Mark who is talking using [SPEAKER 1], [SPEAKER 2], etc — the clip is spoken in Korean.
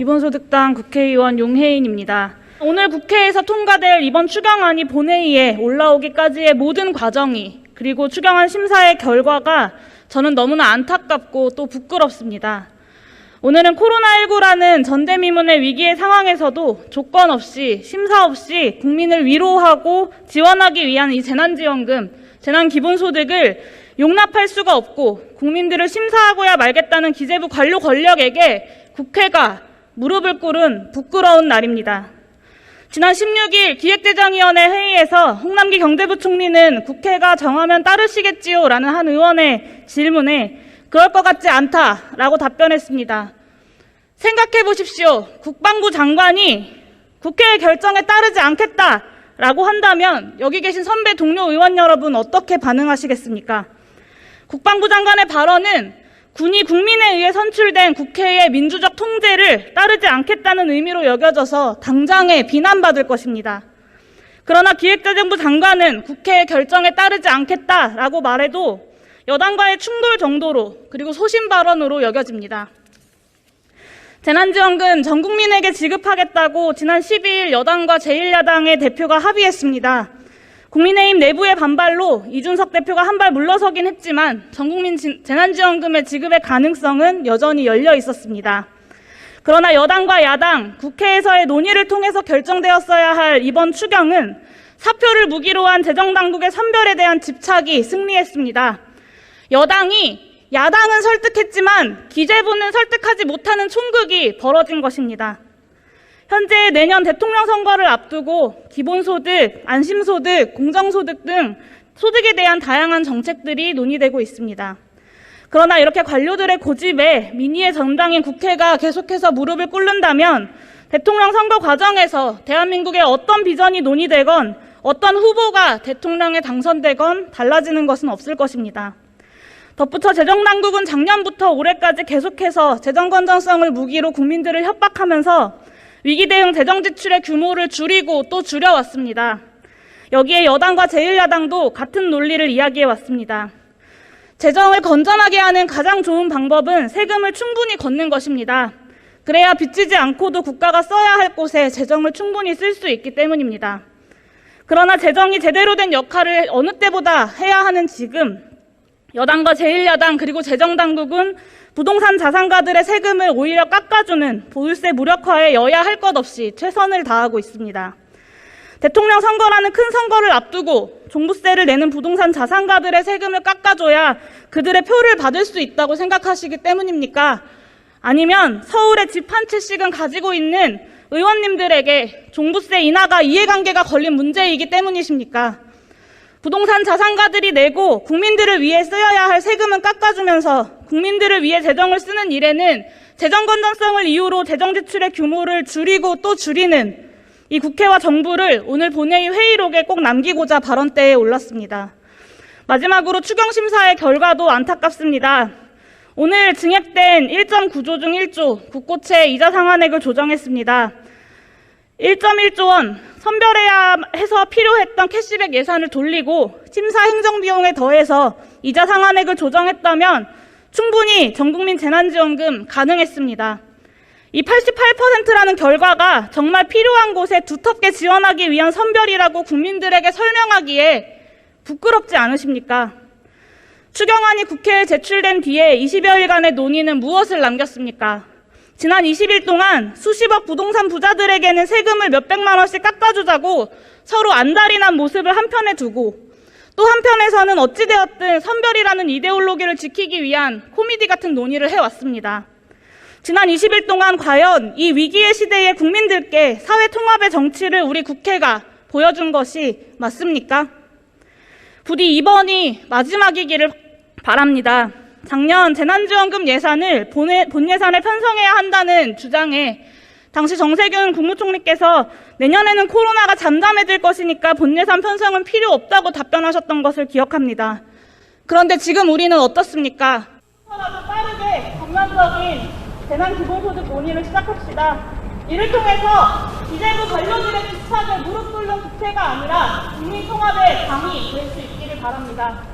[SPEAKER 1] 기본소득당 국회의원 용혜인입니다. 오늘 국회에서 통과될 이번 추경안이 본회의에 올라오기까지의 모든 과정이, 그리고 추경안 심사의 결과가 저는 너무나 안타깝고 또 부끄럽습니다. 오늘은 코로나19라는 전대미문의 위기의 상황에서도 조건 없이, 심사 없이 국민을 위로하고 지원하기 위한 이 재난지원금, 재난기본소득을 용납할 수가 없고 국민들을 심사하고야 말겠다는 기재부 관료 권력에게 국회가 무릎을 꿇은 부끄러운 날입니다. 지난 16일 기획재정위원회 회의에서 홍남기 경제부총리는 국회가 정하면 따르시겠지요? 라는 한 의원의 질문에 그럴 것 같지 않다라고 답변했습니다. 생각해 보십시오. 국방부 장관이 국회의 결정에 따르지 않겠다라고 한다면 여기 계신 선배 동료 의원 여러분 어떻게 반응하시겠습니까? 국방부 장관의 발언은 군이 국민에 의해 선출된 국회의 민주적 통제를 따르지 않겠다는 의미로 여겨져서 당장에 비난받을 것입니다. 그러나 기획재정부 장관은 국회의 결정에 따르지 않겠다라고 말해도 여당과의 충돌 정도로, 그리고 소신 발언으로 여겨집니다. 재난지원금 전 국민에게 지급하겠다고 지난 12일 여당과 제1야당의 대표가 합의했습니다. 국민의힘 내부의 반발로 이준석 대표가 한 발 물러서긴 했지만 전국민 재난지원금의 지급의 가능성은 여전히 열려 있었습니다. 그러나 여당과 야당, 국회에서의 논의를 통해서 결정되었어야 할 이번 추경은 사표를 무기로 한 재정당국의 선별에 대한 집착이 승리했습니다. 여당이 야당은 설득했지만 기재부는 설득하지 못하는 총극이 벌어진 것입니다. 현재 내년 대통령 선거를 앞두고 기본소득, 안심소득, 공정소득 등 소득에 대한 다양한 정책들이 논의되고 있습니다. 그러나 이렇게 관료들의 고집에 민의의 전당인 국회가 계속해서 무릎을 꿇는다면 대통령 선거 과정에서 대한민국의 어떤 비전이 논의되건 어떤 후보가 대통령에 당선되건 달라지는 것은 없을 것입니다. 덧붙여 재정당국은 작년부터 올해까지 계속해서 재정 건전성을 무기로 국민들을 협박하면서 위기 대응 재정 지출의 규모를 줄이고 또 줄여왔습니다. 여기에 여당과 제1야당도 같은 논리를 이야기해 왔습니다. 재정을 건전하게 하는 가장 좋은 방법은 세금을 충분히 걷는 것입니다. 그래야 빚지지 않고도 국가가 써야 할 곳에 재정을 충분히 쓸 수 있기 때문입니다. 그러나 재정이 제대로 된 역할을 어느 때보다 해야 하는 지금, 여당과 제1야당 그리고 재정당국은 부동산 자산가들의 세금을 오히려 깎아주는 보유세 무력화에 여야 할 것 없이 최선을 다하고 있습니다. 대통령 선거라는 큰 선거를 앞두고 종부세를 내는 부동산 자산가들의 세금을 깎아줘야 그들의 표를 받을 수 있다고 생각하시기 때문입니까? 아니면 서울에 집 한 채씩은 가지고 있는 의원님들에게 종부세 인하가 이해관계가 걸린 문제이기 때문이십니까? 부동산 자산가들이 내고 국민들을 위해 쓰여야 할 세금은 깎아주면서 국민들을 위해 재정을 쓰는 일에는 재정 건전성을 이유로 재정 지출의 규모를 줄이고 또 줄이는 이 국회와 정부를 오늘 본회의 회의록에 꼭 남기고자 발언대에 올랐습니다. 마지막으로 추경심사의 결과도 안타깝습니다. 오늘 증액된 1.9조 중 1조 국고채 이자 상환액을 조정했습니다. 1.1조 원 선별해야 해서 필요했던 캐시백 예산을 돌리고 심사 행정비용에 더해서 이자 상환액을 조정했다면 충분히 전국민 재난지원금 가능했습니다. 이 88%라는 결과가 정말 필요한 곳에 두텁게 지원하기 위한 선별이라고 국민들에게 설명하기에 부끄럽지 않으십니까? 추경안이 국회에 제출된 뒤에 20여일간의 논의는 무엇을 남겼습니까? 지난 20일 동안 수십억 부동산 부자들에게는 세금을 몇백만 원씩 깎아주자고 서로 안달이 난 모습을 한편에 두고 또 한편에서는 어찌되었든 선별이라는 이데올로기를 지키기 위한 코미디 같은 논의를 해왔습니다. 지난 20일 동안 과연 이 위기의 시대에 국민들께 사회통합의 정치를 우리 국회가 보여준 것이 맞습니까? 부디 이번이 마지막이기를 바랍니다. 작년 재난지원금 예산을 본 예산에 편성해야 한다는 주장에 당시 정세균 국무총리께서 내년에는 코로나가 잠잠해질 것이니까 본 예산 편성은 필요 없다고 답변하셨던 것을 기억합니다. 그런데 지금 우리는 어떻습니까? 더라도 빠르게 전면적인 재난기본소득 논의를 시작합시다. 이를 통해서 기재부 관료들의 집착에 무릎 꿇는 국회가 아니라 국민통합의 당이 될 수 있기를 바랍니다.